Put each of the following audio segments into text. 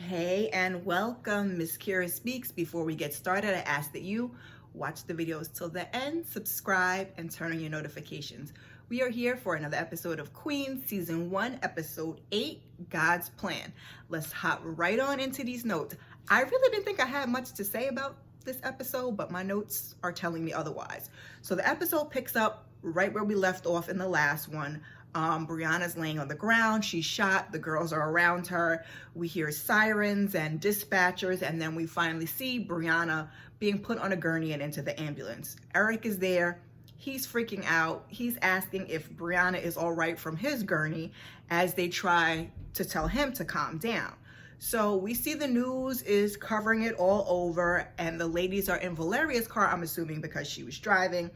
Hey and welcome, msKIRAspeaks. Before we get started, I ask that you watch the videos till the end, subscribe, and turn on your notifications. We are here for another episode of Queen, Season 1, Episode 8, God's Plan. Let's hop right on into these notes. I really didn't think I had much to say about this episode, but my notes are telling me otherwise. So the episode picks up right where we left off in the last one. Brianna's laying on the ground. She's shot. The girls are around her. We hear sirens and dispatchers, and then we finally see Brianna being put on a gurney and into the ambulance. Eric is there. He's freaking out. He's asking if Brianna is all right from his gurney as they try to tell him to calm down. So we see the news is covering it all over, and the ladies are in Valeria's car, I'm assuming because she was driving.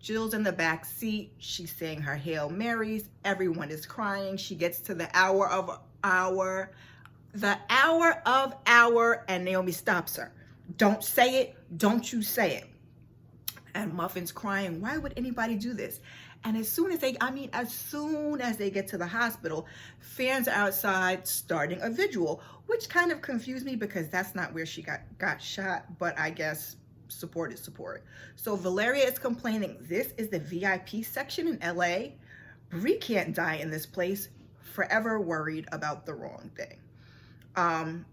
Jill's in the back seat. She's saying her Hail Marys. Everyone is crying. She gets to the hour of hour, and Naomi stops her. Don't say it. Don't you say it. And Muffin's crying. Why would anybody do this? And as soon as they get to the hospital, fans are outside starting a vigil, which kind of confused me because that's not where she got shot, but I guess support is support. So Valeria is complaining, this is the VIP section in LA. Brie can't die in this place, forever worried about the wrong thing.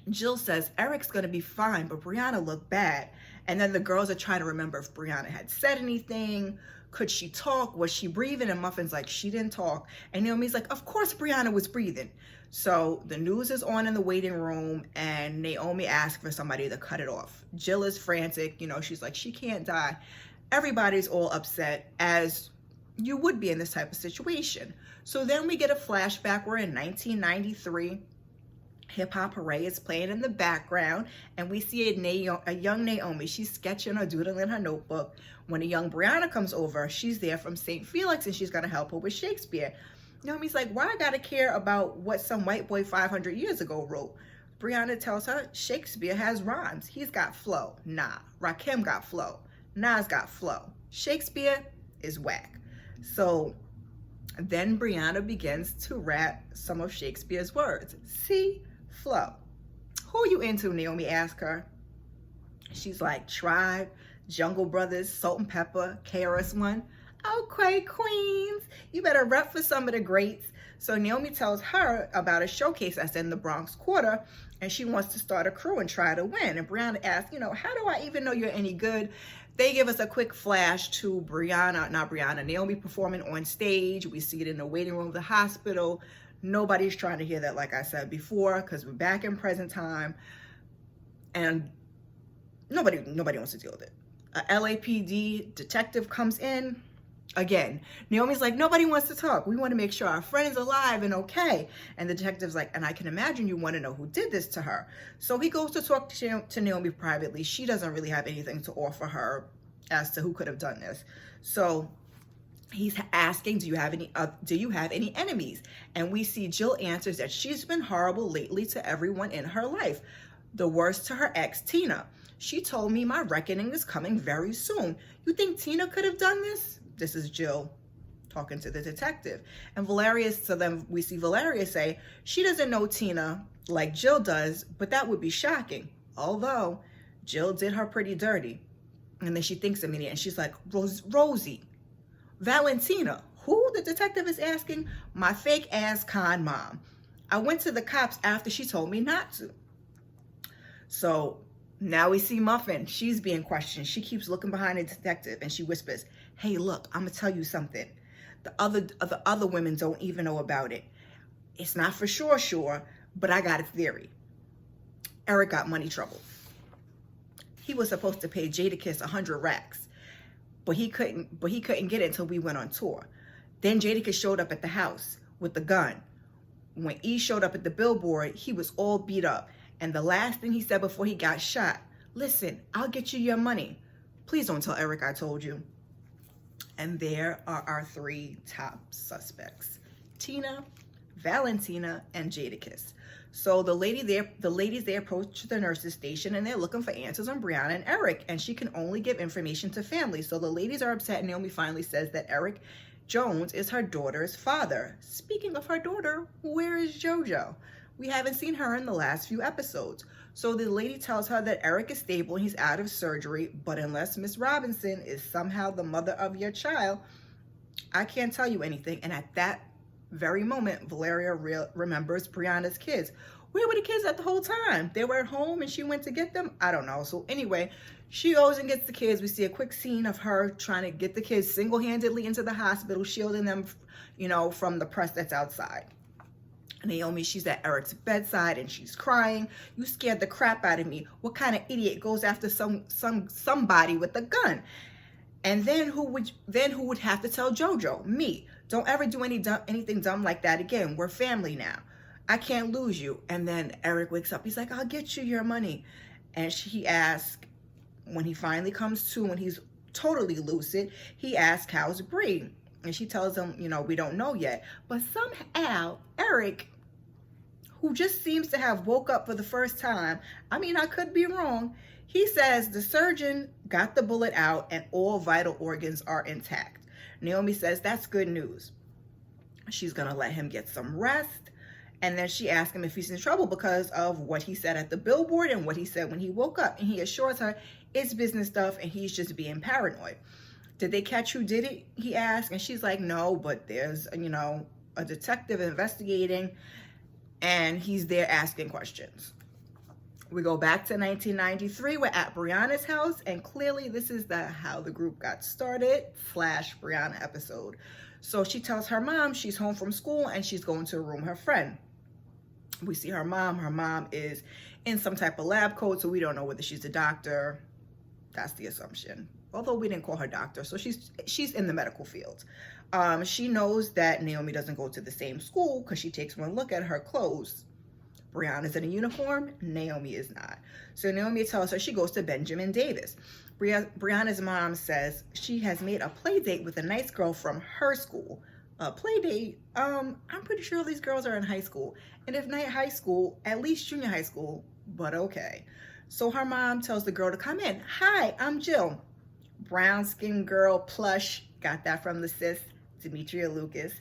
Jill says Eric's gonna be fine, but Brianna looked bad. And then the girls are trying to remember if Brianna had said anything. Could she talk? Was she breathing? And Muffin's like, she didn't talk. And Naomi's like, of course Brianna was breathing. So the news is on in the waiting room, and Naomi asks for somebody to cut it off. Jill is frantic. She's like, she can't die. Everybody's all upset, as you would be in this type of situation. So then we get a flashback. We're in 1993. Hip Hop Hooray is playing in the background, and we see a young Naomi. She's sketching or doodling in her notebook. When a young Brianna comes over, she's there from St. Felix, and she's going to help her with Shakespeare. Naomi's like, why I gotta care about what some white boy 500 years ago wrote? Brianna tells her Shakespeare has rhymes. He's got flow. Nah. Rakim got flow. Nas got flow. Shakespeare is whack. So then Brianna begins to rap some of Shakespeare's words. See? Flow. Who you into? Naomi asks her. She's like, Tribe, Jungle Brothers, Salt and Pepper, KRS-One. Okay, Queens, you better rep for some of the greats. So Naomi tells her about a showcase that's in the Bronx Quarter, and she wants to start a crew and try to win. And Brianna asks, how do I even know you're any good? They give us a quick flash to Naomi performing on stage. We see it in the waiting room of the hospital. Nobody's trying to hear that, like I said before, because we're back in present time, and nobody wants to deal with it. A LAPD detective comes in. Again, Naomi's like, nobody wants to talk. We want to make sure our friend is alive and okay. And the detective's like, and I can imagine you want to know who did this to her. So he goes to talk to Naomi privately. She doesn't really have anything to offer her as to who could have done this. So he's asking, do you have any enemies? And we see Jill answers that she's been horrible lately to everyone in her life. The worst to her ex, Tina. She told me my reckoning is coming very soon. You think Tina could have done this? This is Jill talking to the detective. And so then we see Valeria say, she doesn't know Tina like Jill does, but that would be shocking. Although Jill did her pretty dirty. And then she thinks a minute and she's like, Rosie, Valentina, who? The detective is asking. My fake ass con mom. I went to the cops after she told me not to. So now we see Muffin. She's being questioned. She keeps looking behind the detective and she whispers, hey, look, I'm gonna tell you something. The other women don't even know about it. It's not for sure, but I got a theory. Eric got money trouble. He was supposed to pay Jadakiss 100 racks, but he couldn't get it until we went on tour. Then Jadakiss showed up at the house with the gun. When E showed up at the billboard, he was all beat up. And the last thing he said before he got shot, listen, I'll get you your money. Please don't tell Eric I told you. And there are our three top suspects, Tina, Valentina, and Jadakiss. So the ladies they approach the nurse's station and they're looking for answers on Brianna and Eric, and she can only give information to family. So the ladies are upset, and Naomi finally says that Eric Jones is her daughter's father. Speaking of her daughter, where is JoJo? We haven't seen her in the last few episodes. So the lady tells her that Eric is stable and he's out of surgery, but unless Miss Robinson is somehow the mother of your child, I can't tell you anything. And at that very moment, Valeria remembers Brianna's kids. Where were the kids at the whole time? They were at home and she went to get them? I don't know. So anyway, she goes and gets the kids. We see a quick scene of her trying to get the kids single-handedly into the hospital, shielding them, you know, from the press that's outside. Naomi, she's at Eric's bedside and she's crying. You scared the crap out of me. What kind of idiot goes after somebody with a gun? And then who would have to tell JoJo? Me. Don't ever do anything dumb like that again. We're family now. I can't lose you. And then Eric wakes up. He's like, I'll get you your money. And he asks, when he finally comes to, when he's totally lucid, he asks, how's Bree? And she tells him, you know, we don't know yet. But somehow, Eric, who just seems to have woke up for the first time, I mean, I could be wrong, he says the surgeon got the bullet out and all vital organs are intact. Naomi says that's good news. She's going to let him get some rest. And then she asks him if he's in trouble because of what he said at the billboard and what he said when he woke up. And he assures her it's business stuff and he's just being paranoid. Did they catch who did it? He asked. And she's like, no, but there's, you know, a detective investigating and he's there asking questions. We go back to 1993. We're at Brianna's house, and clearly this is how the group got started / Brianna episode. So she tells her mom she's home from school and she's going to room her friend. We see her mom. Her mom is in some type of lab coat, so we don't know whether she's a doctor. That's the assumption. Although we didn't call her doctor, so she's in the medical field. She knows that Naomi doesn't go to the same school because she takes one look at her clothes. Brianna's in a uniform, Naomi is not. So Naomi tells her she goes to Benjamin Davis. Brianna's mom says she has made a play date with a nice girl from her school. A play date? I'm pretty sure these girls are in high school. And if not high school, at least junior high school, but okay. So her mom tells the girl to come in. Hi, I'm Jill. Brown skin girl, plush, got that from the sis, Demetria Lucas.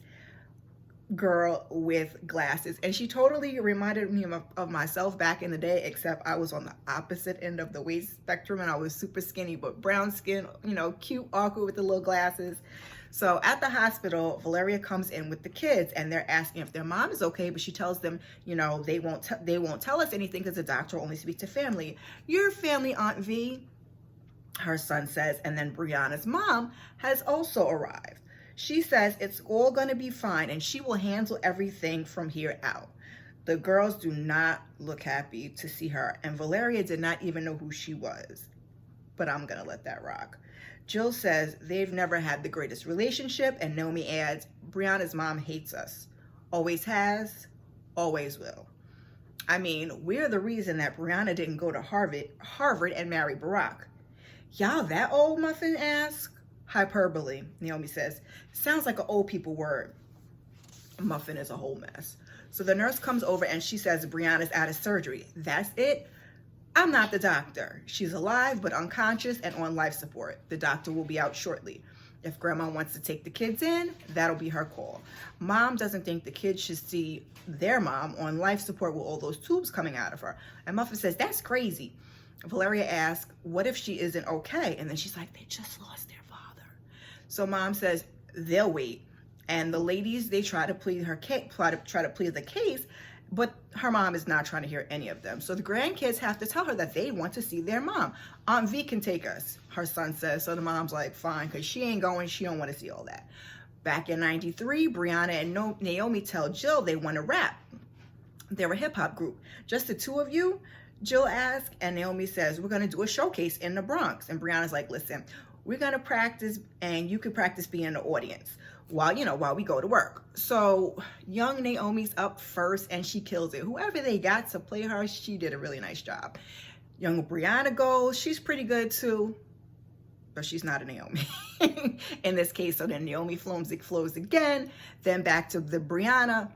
Girl with glasses, and she totally reminded me of myself back in the day, except I was on the opposite end of the weight spectrum and I was super skinny, but brown skin, you know, cute, awkward with the little glasses. So at the hospital, Valeria comes in with the kids and they're asking if their mom is okay, but she tells them, you know, they won't tell us anything because the doctor will only speak to family. Your family, Aunt V, her son says. And then Brianna's mom has also arrived. She says it's all going to be fine and she will handle everything from here out. The girls do not look happy to see her, and Valeria did not even know who she was. But I'm going to let that rock. Jill says they've never had the greatest relationship, and Naomi adds, Brianna's mom hates us. Always has, always will. I mean, we're the reason that Brianna didn't go to Harvard and marry Barack. Y'all that old, Muffin asks. Hyperbole, Naomi says. Sounds like an old people word. Muffin is a whole mess. So the nurse comes over and she says Brianna's out of surgery. That's it? I'm not the doctor. She's alive but unconscious and on life support. The doctor will be out shortly. If grandma wants to take the kids in, that'll be her call. Mom doesn't think the kids should see their mom on life support with all those tubes coming out of her. And Muffin says, that's crazy. Valeria asks, what if she isn't okay? And then she's like, they just lost their father. So mom says they'll wait, and the ladies, they try to plead her case, try to plead the case, but her mom is not trying to hear any of them. So the grandkids have to tell her that they want to see their mom. Aunt V can take us, her son says. So the mom's like, fine, because she ain't going. She don't want to see all that. Back in 93, Brianna and Naomi tell Jill they want to rap. They're a hip hop group. Just the two of you? Jill asks, and Naomi says, we're going to do a showcase in the Bronx. And Brianna's like, listen, we're going to practice, and you can practice being in the audience while we go to work. So young Naomi's up first, and she kills it. Whoever they got to play her, she did a really nice job. Young Brianna goes. She's pretty good too, but she's not a Naomi in this case. So then Naomi flows again. Then back to the Brianna.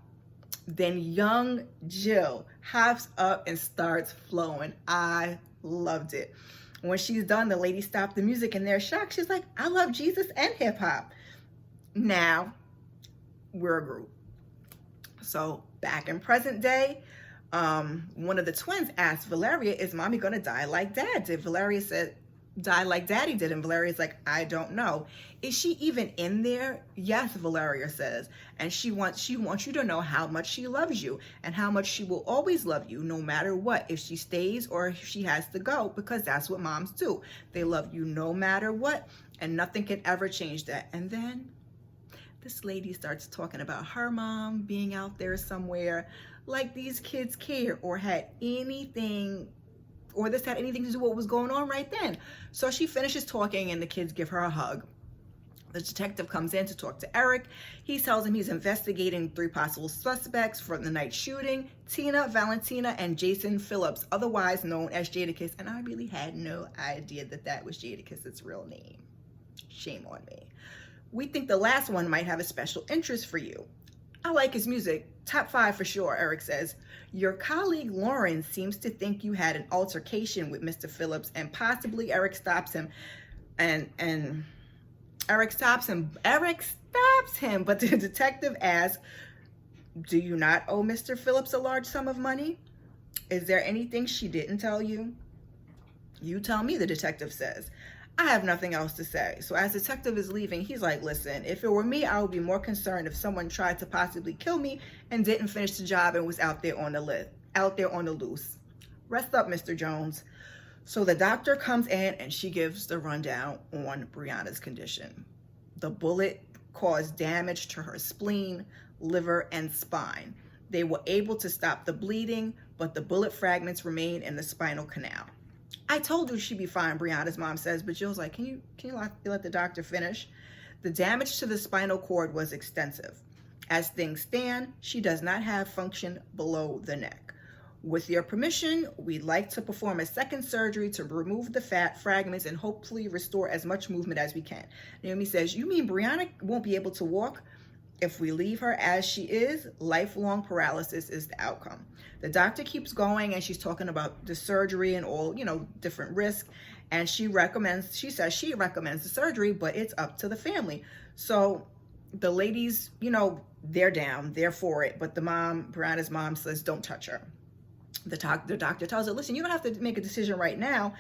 Then young Jill hops up and starts flowing. I loved it. When she's done, the lady stopped the music and they're shocked. She's like, I love Jesus and hip hop. Now we're a group. So back in present day, one of the twins asked Valeria, is mommy gonna die like dad did? Valeria said, die like daddy did. And Valeria's like, I don't know. Is she even in there? Yes, Valeria says. And she wants you to know how much she loves you and how much she will always love you no matter what, if she stays or if she has to go, because that's what moms do. They love you no matter what, and nothing can ever change that. And then this lady starts talking about her mom being out there somewhere, like these kids care or had anything, or this had anything to do with what was going on right then. So she finishes talking and the kids give her a hug. The detective comes in to talk to Eric. He tells him he's investigating 3 possible suspects for the night shooting: Tina, Valentina, and Jason Phillips, otherwise known as Jadakiss. And I really had no idea that that was Jadakiss's real name. Shame on me. We think the last one might have a special interest for you. I like his music. Top 5 for sure, Eric says. Your colleague Lauren seems to think you had an altercation with Mr. Phillips, and possibly Eric stops him. And Eric stops him, but the detective asks, do you not owe Mr. Phillips a large sum of money? Is there anything she didn't tell you? You tell me, the detective says. I have nothing else to say. So as the detective is leaving, he's like, listen, if it were me, I would be more concerned if someone tried to possibly kill me and didn't finish the job and was out there on the loose. Rest up, Mr. Jones. So the doctor comes in and she gives the rundown on Brianna's condition. The bullet caused damage to her spleen, liver, and spine. They were able to stop the bleeding, but the bullet fragments remain in the spinal canal. I told you she'd be fine, Brianna's mom says, but Jill's like, can you let the doctor finish? The damage to the spinal cord was extensive. As things stand, she does not have function below the neck. With your permission, we'd like to perform a second surgery to remove the fat fragments and hopefully restore as much movement as we can. Naomi says, you mean Brianna won't be able to walk? If we leave her as she is, lifelong paralysis is the outcome. The doctor keeps going and she's talking about the surgery and all, different risks. And she says she recommends the surgery, but it's up to the family. So the ladies, they're down, they're for it. But the mom, Brianna's mom, says, don't touch her. The doctor tells her, listen, you don't have to make a decision right now.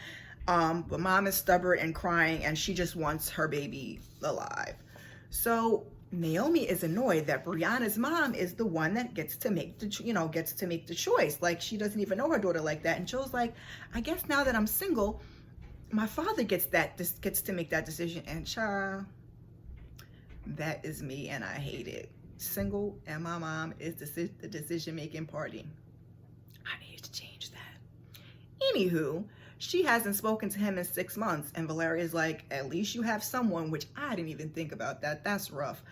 But mom is stubborn and crying and she just wants her baby alive. So Naomi is annoyed that Brianna's mom is the one that gets to make the choice. Like, she doesn't even know her daughter like that. And Jill's like, I guess now that I'm single, my father gets to make that decision. And child, that is me and I hate it. Single and my mom is the decision-making party. I need to change that. Anywho, she hasn't spoken to him in 6 months, and Valeria's like, at least you have someone, which I didn't even think about that. That's rough.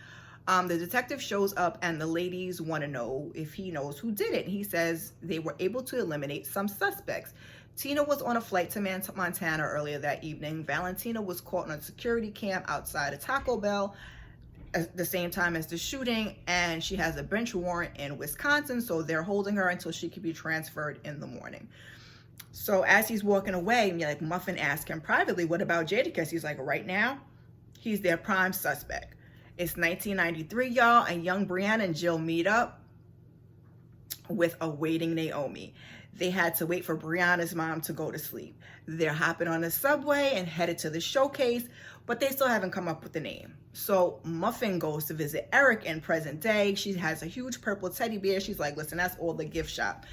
The detective shows up and the ladies want to know if he knows who did it. He says they were able to eliminate some suspects. Tina was on a flight to Montana earlier that evening. Valentina was caught on a security cam outside a Taco Bell at the same time as the shooting, and she has a bench warrant in Wisconsin, so they're holding her until she can be transferred in the morning. So as he's walking away, Muffin asks him privately, what about Jadakiss? He's like, right now, he's their prime suspect. It's 1993, y'all, and young Brianna and Jill meet up with a waiting Naomi. They had to wait for Brianna's mom to go to sleep. They're hopping on the subway and headed to the showcase, but they still haven't come up with the name. So Muffin goes to visit Eric in present day. She has a huge purple teddy bear. She's like, listen, that's all the gift shop,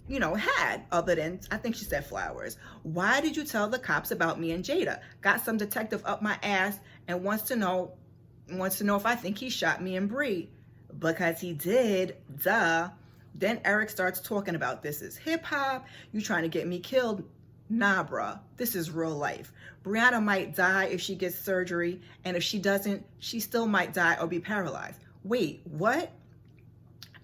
had, other than, I think she said flowers. Why did you tell the cops about me and Jada? Got some detective up my ass and wants to know if I think he shot me and Bree. Because he did, duh. Then Eric starts talking about, this is hip hop. You trying to get me killed? Nah, bruh, this is real life. Brianna might die if she gets surgery, and if she doesn't, she still might die or be paralyzed. Wait, what?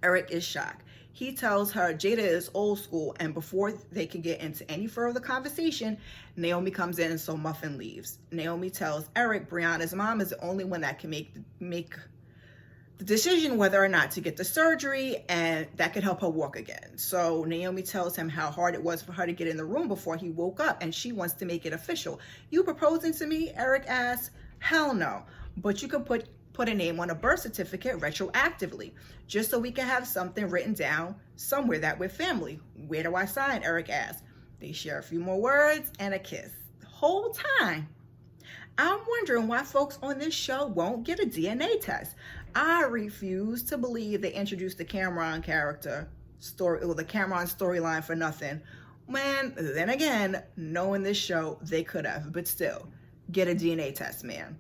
Eric is shocked. He tells her Jada is old school, and before they can get into any further conversation, Naomi comes in, and so Muffin leaves. Naomi tells Eric Brianna's mom is the only one that can make the decision whether or not to get the surgery, and that could help her walk again. So Naomi tells him how hard it was for her to get in the room before he woke up, and she wants to make it official. You proposing to me? Eric asks. Hell no. But you could put a name on a birth certificate retroactively, just so we can have something written down somewhere that we're family. Where do I sign? Eric asks. They share a few more words and a kiss. The whole time, I'm wondering why folks on this show won't get a DNA test. I refuse to believe they introduced the Cameron character story, or the Cameron storyline for nothing. Man, then again, knowing this show, they could have, but still, get a DNA test, man.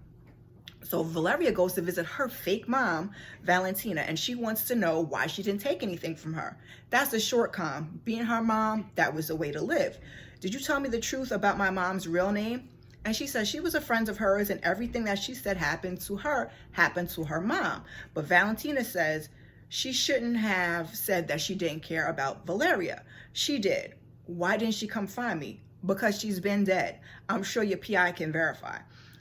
So Valeria goes to visit her fake mom, Valentina, and she wants to know why she didn't take anything from her. That's a short com. Being her mom, that was the way to live. Did you tell me the truth about my mom's real name? And she says she was a friend of hers and everything that she said happened to her mom. But Valentina says she shouldn't have said that she didn't care about Valeria. She did. Why didn't she come find me? Because she's been dead. I'm sure your PI can verify.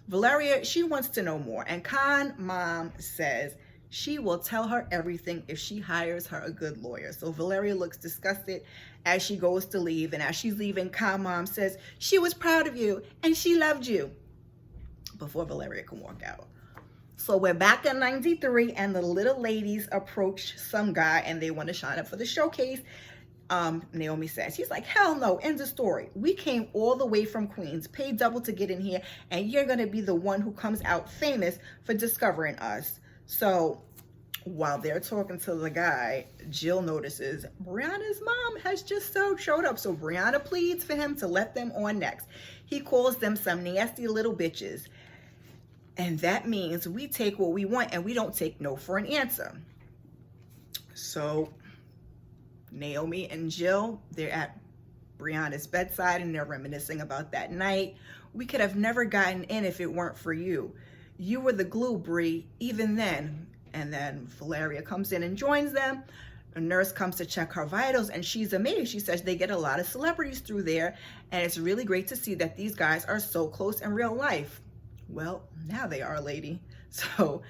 Valeria, she wants to know more. And Con mom says she will tell her everything if she hires her a good lawyer. So Valeria looks disgusted as she goes to leave. And as she's leaving, Con mom says she was proud of you and she loved you, before Valeria can walk out. So we're back in 93 and the little ladies approach some guy and they want to sign up for the showcase. Naomi says, he's like, hell no, end of story. We came all the way from Queens, paid double to get in here, and you're going to be the one who comes out famous for discovering us. So while they're talking to the guy, Jill notices Brianna's mom has just showed up. So Brianna pleads for him to let them on next. He calls them some nasty little bitches. And that means we take what we want and we don't take no for an answer. So Naomi and Jill, they're at Brianna's bedside and they're reminiscing about that night. We could have never gotten in if it weren't for you. You were the glue, Brie, even then. And then Valeria comes in and joins them. A nurse comes to check her vitals and she's amazed. She says they get a lot of celebrities through there and it's really great to see that these guys are so close in real life. Well, now they are, lady. So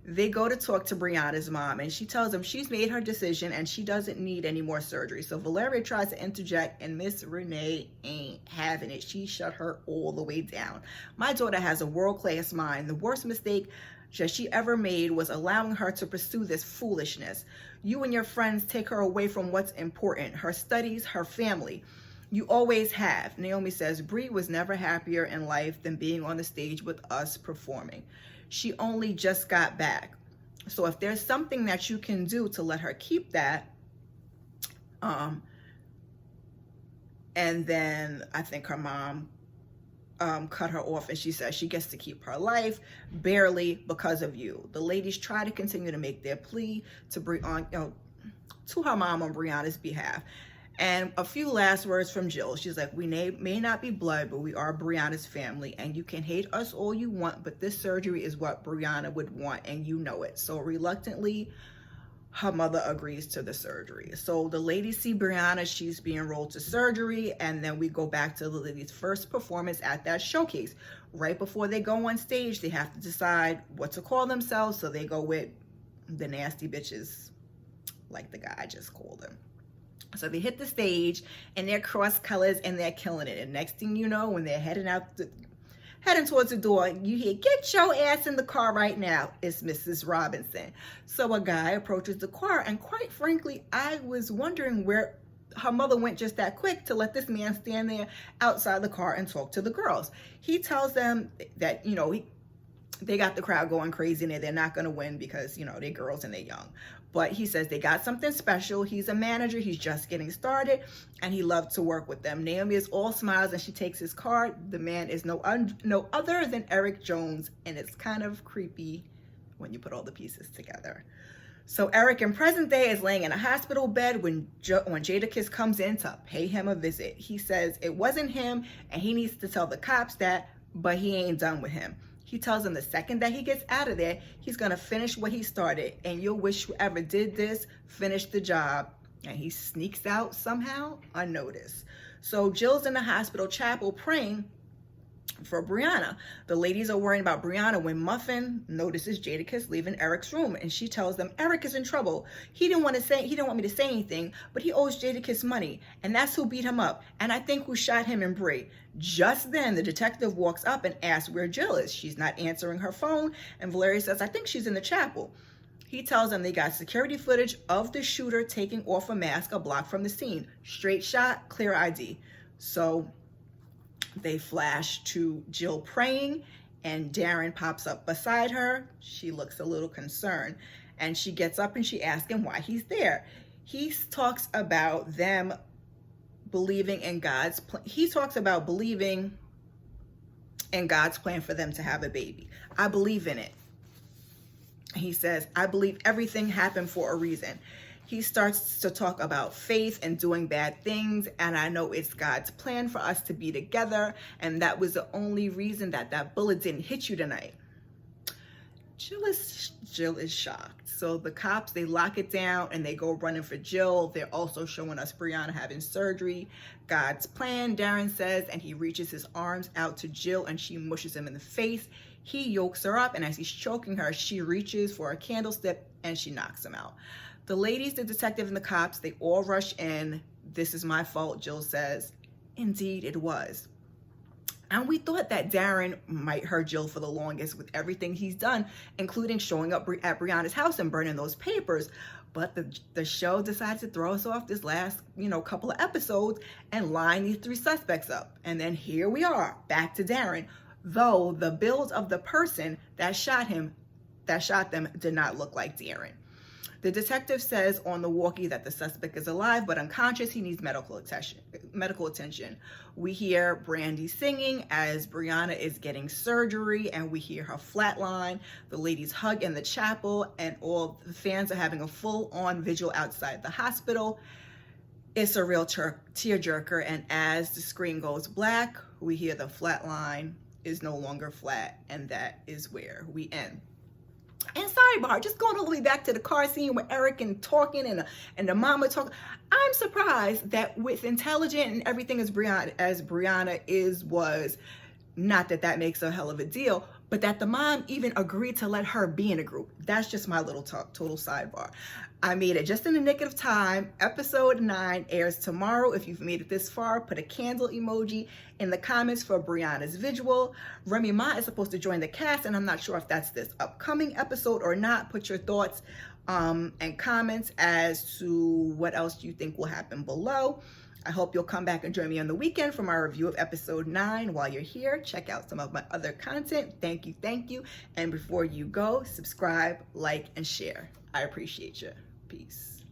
they go to talk to Brianna's mom and she tells them she's made her decision and she doesn't need any more surgery. So Valeria tries to interject and Miss Renee ain't having it. She shut her all the way down. My daughter has a world-class mind. The worst mistake that she ever made was allowing her to pursue this foolishness. You and your friends take her away from what's important, her studies, her family. You always have. Naomi says, Brie was never happier in life than being on the stage with us performing. She only just got back. So if there's something that you can do to let her keep that, and then I think her mom cut her off and she says she gets to keep her life barely because of you. The ladies try to continue to make their plea to her mom on Brianna's behalf. And a few last words from Jill. She's like, we may not be blood, but we are Brianna's family. And you can hate us all you want, but this surgery is what Brianna would want, and you know it. So reluctantly, her mother agrees to the surgery. So the ladies see Brianna. She's being enrolled to surgery. And then we go back to the ladies' first performance at that showcase. Right before they go on stage, they have to decide what to call themselves. So they go with the nasty bitches, like the guy I just called them. So they hit the stage and they're cross colors and they're killing it. And next thing you know, when they're heading towards the door, you hear, get your ass in the car right now. It's Mrs. Robinson. So a guy approaches the car and quite frankly, I was wondering where her mother went just that quick to let this man stand there outside the car and talk to the girls. He tells them that, they got the crowd going crazy and they're not going to win because, they're girls and they're young. But he says they got something special. He's a manager. He's just getting started and he loved to work with them. Naomi is all smiles and she takes his card. The man is no other than Eric Jones. And it's kind of creepy when you put all the pieces together. So Eric in present day is laying in a hospital bed when Jadakiss comes in to pay him a visit. He says it wasn't him and he needs to tell the cops that, but he ain't done with him. He tells him the second that he gets out of there, he's going to finish what he started. And you'll wish whoever did this finished the job. And he sneaks out somehow unnoticed. So Jill's in the hospital chapel praying for Brianna. The ladies are worrying about Brianna when Muffin notices Jadakiss leaving Eric's room. And she tells them Eric is in trouble. He didn't want me to say anything, but he owes Jadakiss money. And that's who beat him up. And I think who shot him and Brie. Just then, the detective walks up and asks where Jill is. She's not answering her phone. And Valeria says, I think she's in the chapel. He tells them they got security footage of the shooter taking off a mask a block from the scene. Straight shot, clear ID. So they flash to Jill praying, and Darren pops up beside her. She looks a little concerned, and she gets up and she asks him why he's there. He talks about them believing in God's plan. He talks about believing in God's plan for them to have a baby. I believe in it. He says, I believe everything happened for a reason. He starts to talk about faith and doing bad things, and I know it's God's plan for us to be together, and that was the only reason that bullet didn't hit you tonight. Jill is shocked. So the cops, they lock it down and they go running for Jill. They're also showing us Brianna having surgery. God's plan, Darren says, and he reaches his arms out to Jill and she mushes him in the face. He yokes her up, and as he's choking her, she reaches for a candlestick and she knocks him out. The ladies, the detective, and the cops, they all rush in. This is my fault, Jill says. Indeed, it was. And we thought that Darren might hurt Jill for the longest with everything he's done, including showing up at Brianna's house and burning those papers. But the show decided to throw us off this last, couple of episodes and line these 3 suspects up. And then here we are, back to Darren, though the build of the person that shot them did not look like Darren. The detective says on the walkie that the suspect is alive but unconscious. He needs medical attention. We hear Brandy singing as Brianna is getting surgery, and we hear her flatline. The ladies hug in the chapel, and all the fans are having a full-on vigil outside the hospital. It's a real tearjerker, and as the screen goes black, we hear the flatline is no longer flat, and that is where we end. And sidebar, just going all the way back to the car scene with Eric and talking and the mama talking. I'm surprised that with intelligent and everything as Brianna was, not that makes a hell of a deal, but that the mom even agreed to let her be in a group. That's just my little total sidebar. I made it just in the nick of time. Episode 9 airs tomorrow. If you've made it this far, put a candle emoji in the comments for Brianna's visual. Remy Ma is supposed to join the cast, and I'm not sure if that's this upcoming episode or not. Put your thoughts and comments as to what else you think will happen below. I hope you'll come back and join me on the weekend for my review of episode 9. While you're here, check out some of my other content. Thank you. And before you go, subscribe, like, and share. I appreciate you. Peace.